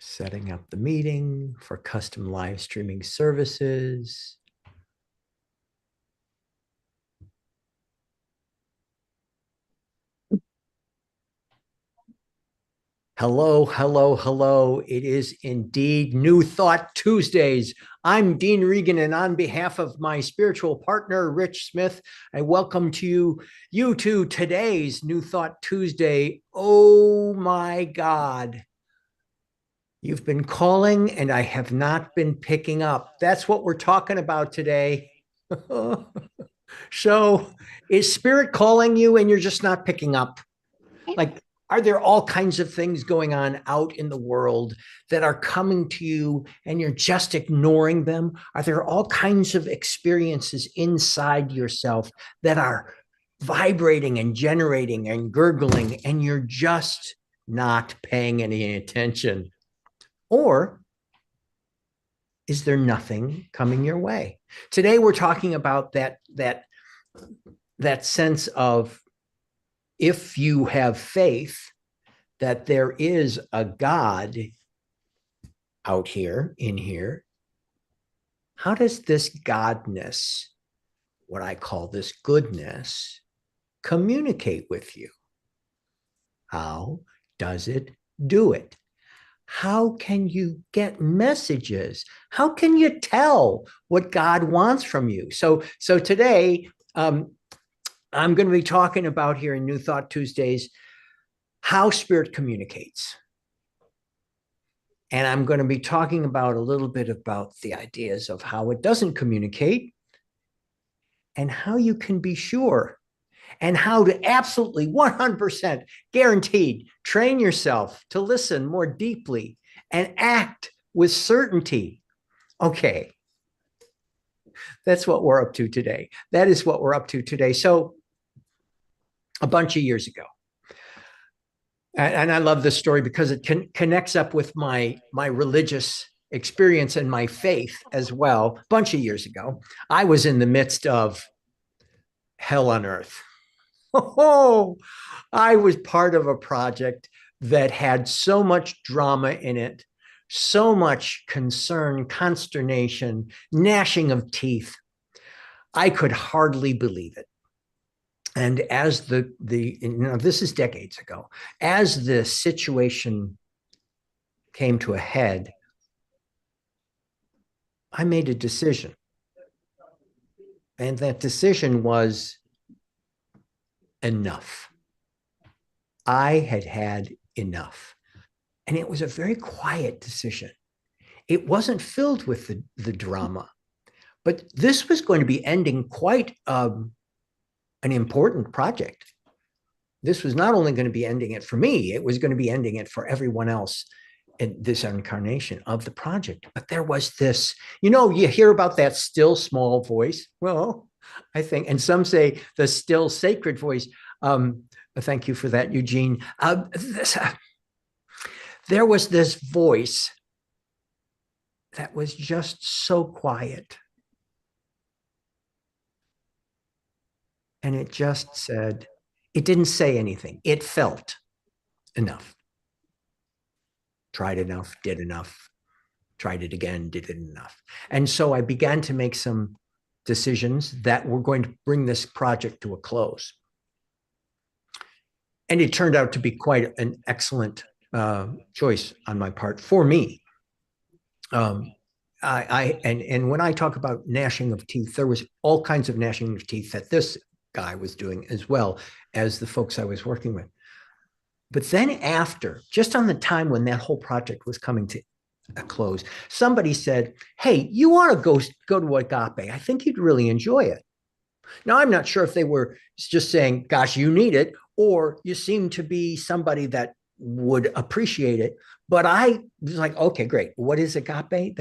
Setting up the meeting for custom live streaming services. Hello, hello, hello. It is indeed New Thought Tuesdays. I'm Dean Regan, and on behalf of my spiritual partner, Rich Smith, I welcome you to today's New Thought Tuesday. Oh my God. You've been calling and I have not been picking up. That's what we're talking about today. So, is spirit calling you and you're just not picking up? Like, are there all kinds of things going on out in the world that are coming to you and you're just ignoring them? Are there all kinds of experiences inside yourself that are vibrating and generating and gurgling and you're just not paying any attention? Or is there nothing coming your way? Today we're talking about that sense of, if you have faith that there is a God out here, in here, how does this godness, what I call this goodness, communicate with you? How does it do it? How can you get messages? How can you tell what God wants from you? So today, I'm going to be talking about here in New Thought Tuesdays how spirit communicates. And I'm going to be talking about a little bit about the ideas of how it doesn't communicate and how you can be sure, and how to absolutely 100% guaranteed train yourself to listen more deeply and act with certainty. Okay. That's what we're up to today. That is what we're up to today. So a bunch of years ago, and I love this story because it connects up with my religious experience and my faith as well. A bunch of years ago, I was in the midst of hell on earth. Oh, I was part of a project that had so much drama in it, so much concern, consternation, gnashing of teeth. I could hardly believe it. And as this is decades ago, as the situation came to a head, I made a decision. And that decision was enough. I had had enough. And it was a very quiet decision. It wasn't filled with the drama, but this was going to be ending quite an important project. This was not only going to be ending it for me, it was going to be ending it for everyone else in this incarnation of the project. But there was this, you hear about that still small voice. Well, I think, and some say the still sacred voice. Thank you for that, Eugene. There was this voice that was just so quiet. And it just said, it didn't say anything. It felt enough. Tried enough, did enough, tried it again, did it enough. And so I began to make some decisions that were going to bring this project to a close. And it turned out to be quite an excellent choice on my part for me. And when I talk about gnashing of teeth, there was all kinds of gnashing of teeth that this guy was doing, as well as the folks I was working with. But then after, just on the time when that whole project was coming to a close, somebody said, hey, you ought to go to Agape. I think you'd really enjoy it. Now, I'm not sure if they were just saying, gosh, you need it, or you seem to be somebody that would appreciate it. But I was like, okay, great. What is Agape?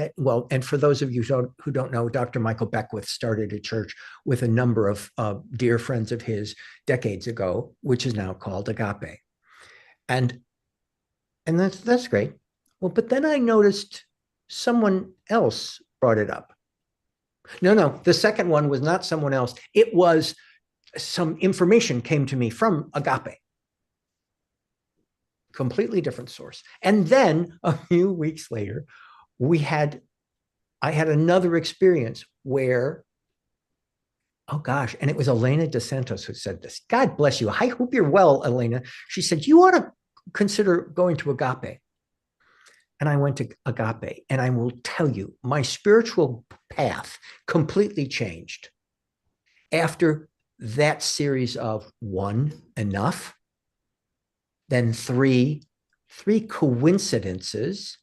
And for those of you who don't know, Dr. Michael Beckwith started a church with a number of dear friends of his decades ago, which is now called Agape. And that's great. Well, but then I noticed someone else brought it up. No, the second one was not someone else. It was some information came to me from Agape. completely different source. And then a few weeks later, we had I had another experience where, oh gosh, and it was Elena DeSantos who said this. God bless you. I hope you're well, Elena. She said, you ought to consider going to Agape. And I went to Agape, and I will tell you, my spiritual path completely changed after that series of one, enough, then three coincidences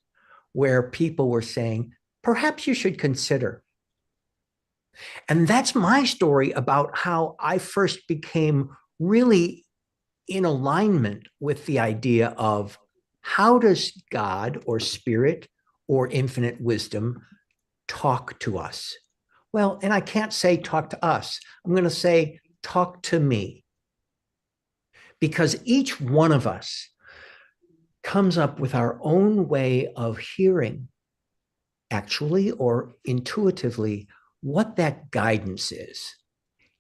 where people were saying, perhaps you should consider. And that's my story about how I first became really in alignment with the idea of how does God or spirit or infinite wisdom talk to us? Well, and I can't say talk to us. I'm going to say talk to me, because each one of us comes up with our own way of hearing, actually or intuitively, what that guidance is.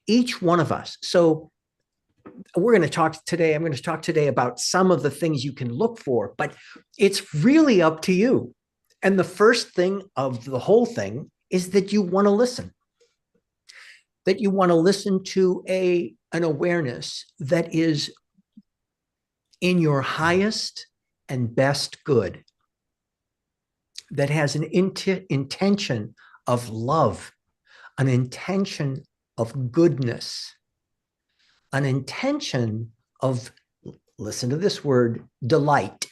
Each one of us. So we're going to talk today. I'm going to talk today about some of the things you can look for, but it's really up to you. And the first thing of the whole thing is that you want to listen, that you want to listen to an awareness that is in your highest and best good, that has an intention of love, an intention of goodness, an intention of, listen to this word, delight.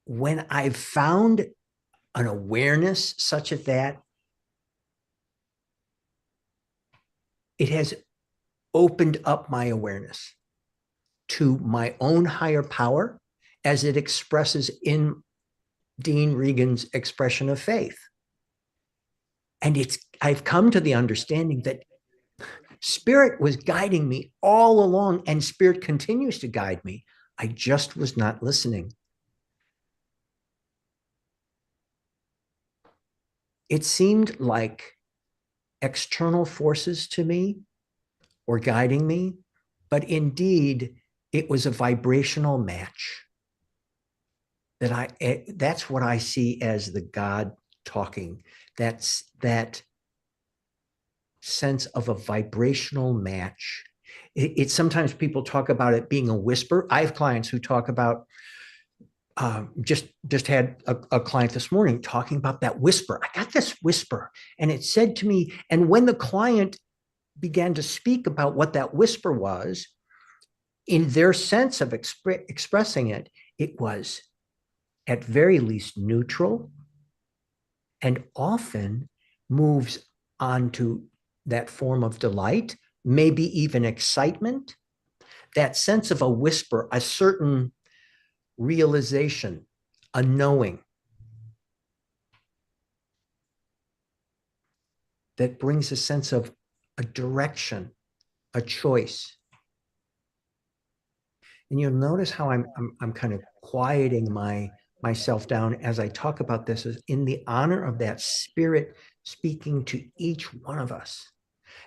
When I've found an awareness such as that, it has opened up my awareness to my own higher power as it expresses in Dean Regan's expression of faith. And I've come to the understanding that Spirit was guiding me all along, and Spirit continues to guide me. I just was not listening. It seemed like external forces to me were guiding me, but indeed it was a vibrational match that's what I see as the God talking. That's that sense of a vibrational match. It's sometimes people talk about it being a whisper. I have clients who talk about, just had a client this morning talking about that whisper. I got this whisper, and it said to me, and when the client began to speak about what that whisper was, in their sense of expressing it, it was at very least neutral, and often moves onto that form of delight, maybe even excitement, that sense of a whisper, a certain realization, a knowing that brings a sense of a direction, a choice. And you'll notice how I'm kind of quieting myself down as I talk about this, is in the honor of that Spirit speaking to each one of us,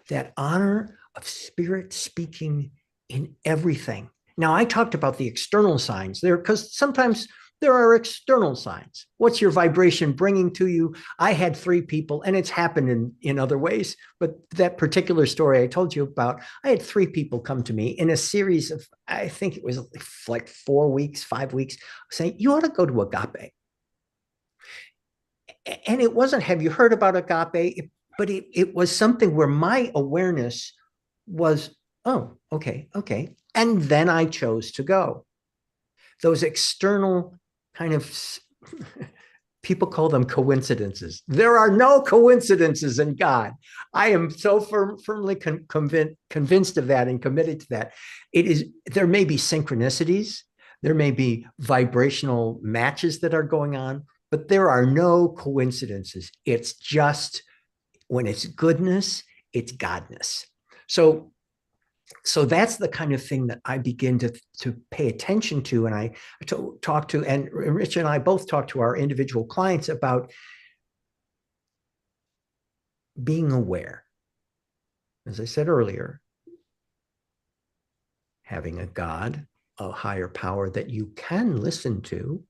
that honor of Spirit speaking in everything. Now, I talked about the external signs there because sometimes there are external signs. What's your vibration bringing to you? I had three people, and it's happened in other ways, but that particular story I told you about, I had three people come to me in a series of, I think it was like 4 weeks, 5 weeks, saying, you ought to go to Agape. And it wasn't, have you heard about Agape? But it was something where my awareness was, oh, okay. And then I chose to go. Those external kind of, people call them coincidences. There are no coincidences in God. I am so firmly convinced of that and committed to that. There may be synchronicities, there may be vibrational matches that are going on, but there are no coincidences. It's just, when it's goodness, it's godness. So that's the kind of thing that I begin to pay attention to. And I talk to, and Rich and I both talk to our individual clients about being aware. As I said earlier, having a God, a higher power that you can listen to,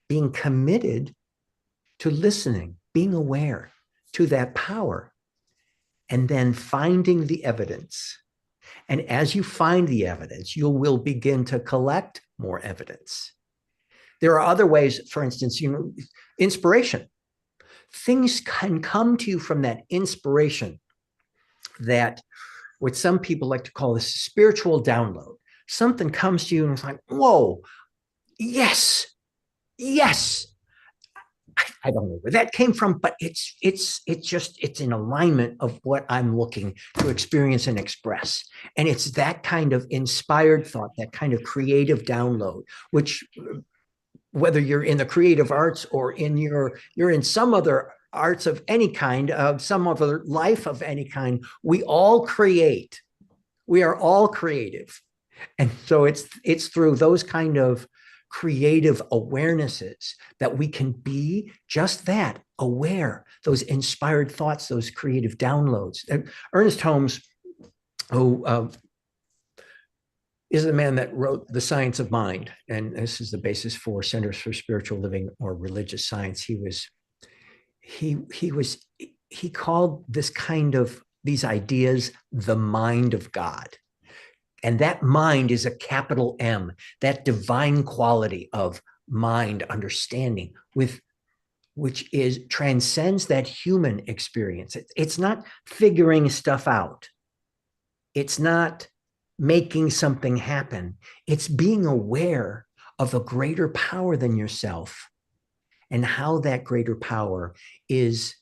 being committed to listening, being aware to that power, and then finding the evidence. And as you find the evidence, you will begin to collect more evidence. There are other ways, for instance, inspiration. Things can come to you from that inspiration, that what some people like to call this spiritual download. Something comes to you and it's like, whoa, yes, yes. I don't know where that came from, but it's in alignment of what I'm looking to experience and express. And it's that kind of inspired thought, that kind of creative download, which whether you're in the creative arts or you're in some other arts of any kind, of some other life of any kind, we all create. We are all creative. And so it's through those kind of creative awarenesses that we can be just that, aware, those inspired thoughts, those creative downloads. Ernest Holmes, who is the man that wrote The Science of Mind, and this is the basis for Centers for Spiritual Living or Religious Science. He called this kind of these ideas the mind of God. And that mind is a capital M, that divine quality of mind, understanding, which transcends that human experience. It's not figuring stuff out. It's not making something happen. It's being aware of a greater power than yourself and how that greater power is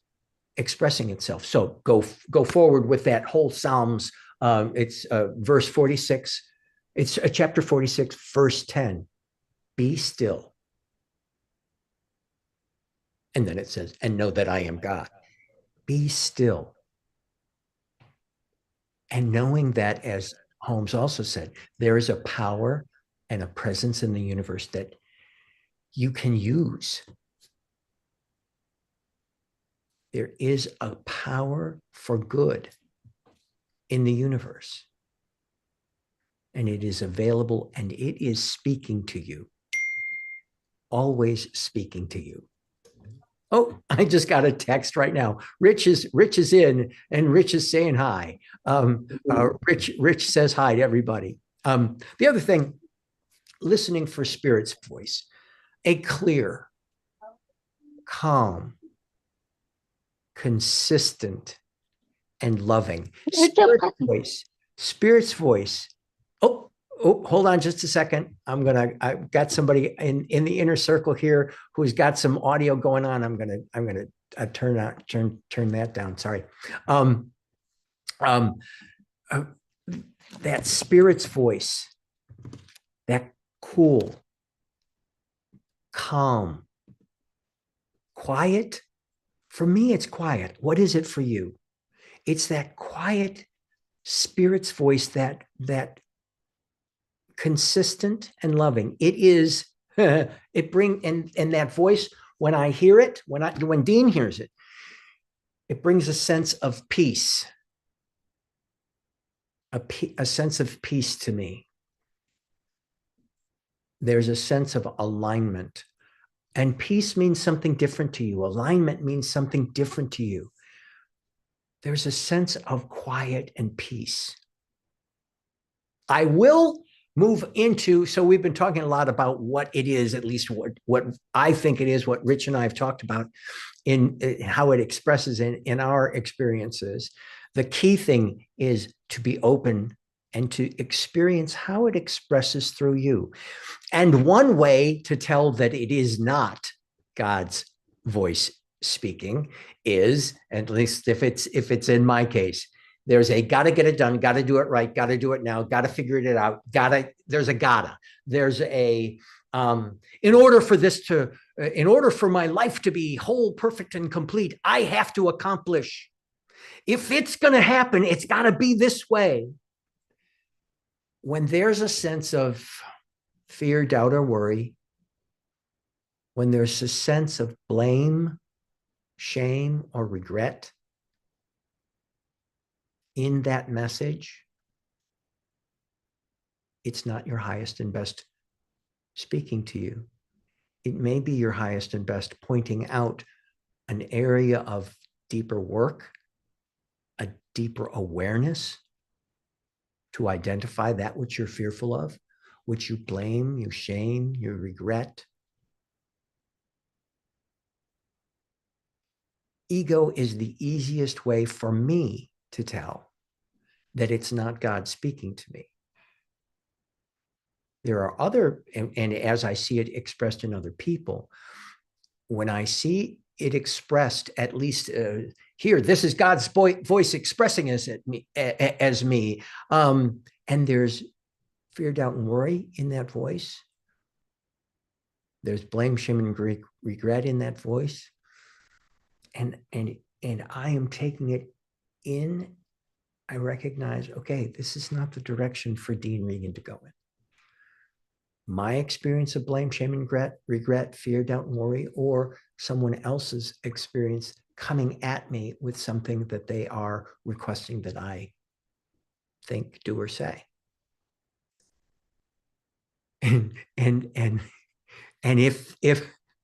expressing itself. So go forward with that whole Psalms. It's verse 46. It's chapter 46, verse 10. Be still. And then it says, and know that I am God. Be still. And knowing that, as Holmes also said, there is a power and a presence in the universe that you can use. There is a power for good in the universe. And it is available and it is speaking to you. Always speaking to you. Oh, I just got a text right now. Rich is in, and Rich is saying hi. Rich says hi to everybody. The other thing, listening for Spirit's voice, a clear, calm, consistent, and loving Spirit's voice. Oh, hold on just a second. I've got somebody in the inner circle here who's got some audio going on. I'm gonna turn that down. Sorry. That Spirit's voice, that cool, calm, quiet. For me, it's quiet. What is it for you? It's that quiet Spirit's voice, that consistent and loving. It is, and that voice, when I hear it, when Dean hears it, it brings a sense of peace, a sense of peace to me. There's a sense of alignment, and peace means something different to you. Alignment means something different to you. There's a sense of quiet and peace. I will move into, so we've been talking a lot about what it is, at least what I think it is, what Rich and I have talked about in how it expresses in our experiences. The key thing is to be open and to experience how it expresses through you. And one way to tell that it is not God's voice speaking is, at least if it's in my case, there's a gotta get it done, gotta do it right, gotta do it now, gotta figure it out, there's a in order for my life to be whole, perfect, and complete, I have to accomplish. If it's gonna happen, it's gotta be this way. When there's a sense of fear, doubt, or worry, when there's a sense of blame, shame, or regret in that message, it's not your highest and best speaking to you. It may be your highest and best pointing out an area of deeper work, a deeper awareness to identify that which you're fearful of, which you blame, you shame, you regret. Ego is the easiest way for me to tell that it's not God speaking to me. There are other, and as I see it expressed in other people, when I see it expressed, at least here, this is God's voice expressing as me, and there's fear, doubt, and worry in that voice. There's blame, shame, and regret in that voice, and I am taking it in. I recognize, okay, this is not the direction for Dean Regan to go in. My experience of blame, shame, and regret, fear, doubt, and worry, or someone else's experience coming at me with something that they are requesting that I think, do, or say. And if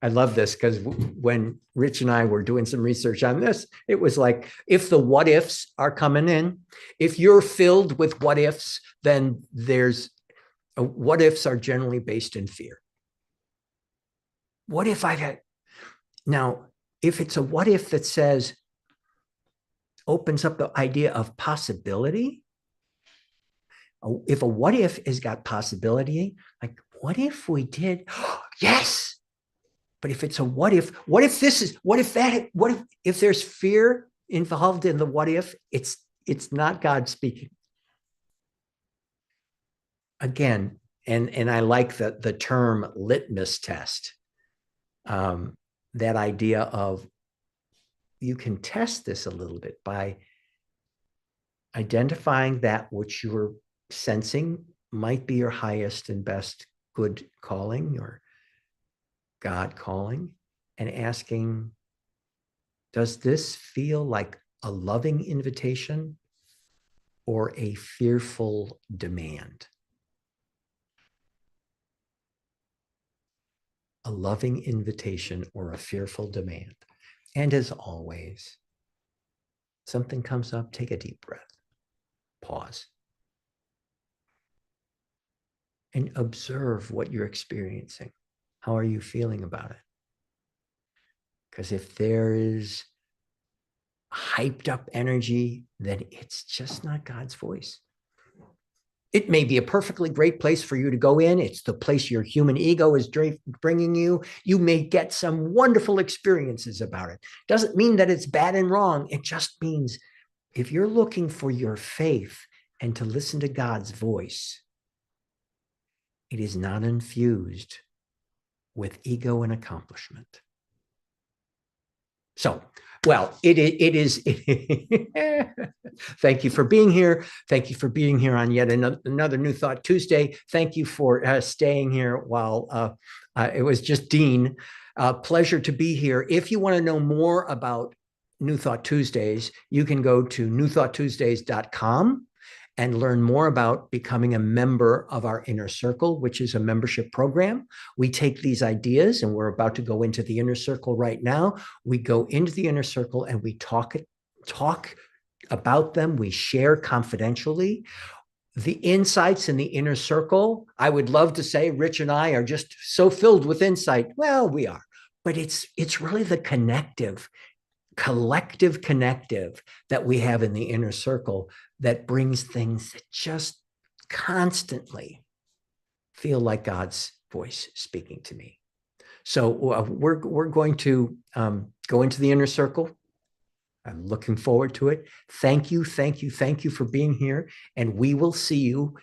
I love this, because when Rich and I were doing some research on this, it was like, if the what ifs are coming in, if you're filled with what ifs, then there's what ifs are generally based in fear. What if I had, now, if it's a what if that says, opens up the idea of possibility, if a what if has got possibility, like, what if we did, yes. But if it's a what if this is, what if that, what if there's fear involved in the what if, it's not God speaking. Again, and I like the term litmus test. That idea of, you can test this a little bit by identifying that which you're sensing might be your highest and best good calling, or God calling, and asking, does this feel like a loving invitation or a fearful demand? A loving invitation or a fearful demand. And as always, something comes up, take a deep breath, pause, and observe what you're experiencing. How are you feeling about it? Because if there is hyped up energy, then it's just not God's voice. It may be a perfectly great place for you to go in. It's the place your human ego is bringing you. You may get some wonderful experiences about it. Doesn't mean that it's bad and wrong. It just means if you're looking for your faith and to listen to God's voice, it is not infused with ego and accomplishment. So, well, it is. Thank you for being here. Thank you for being here on yet another New Thought Tuesday. Thank you for staying here while it was just Dean. Pleasure to be here. If you want to know more about New Thought Tuesdays, you can go to newthoughttuesdays.com and learn more about becoming a member of our Inner Circle, which is a membership program. We take these ideas, and we're about to go into the Inner Circle right now. We go into the Inner Circle and we talk about them. We share confidentially. The insights in the Inner Circle, I would love to say Rich and I are just so filled with insight. Well, we are, but it's really the collective connective that we have in the Inner Circle that brings things that just constantly feel like God's voice speaking to me. So we're going to go into the Inner Circle. I'm looking forward to it. Thank you for being here, and we will see you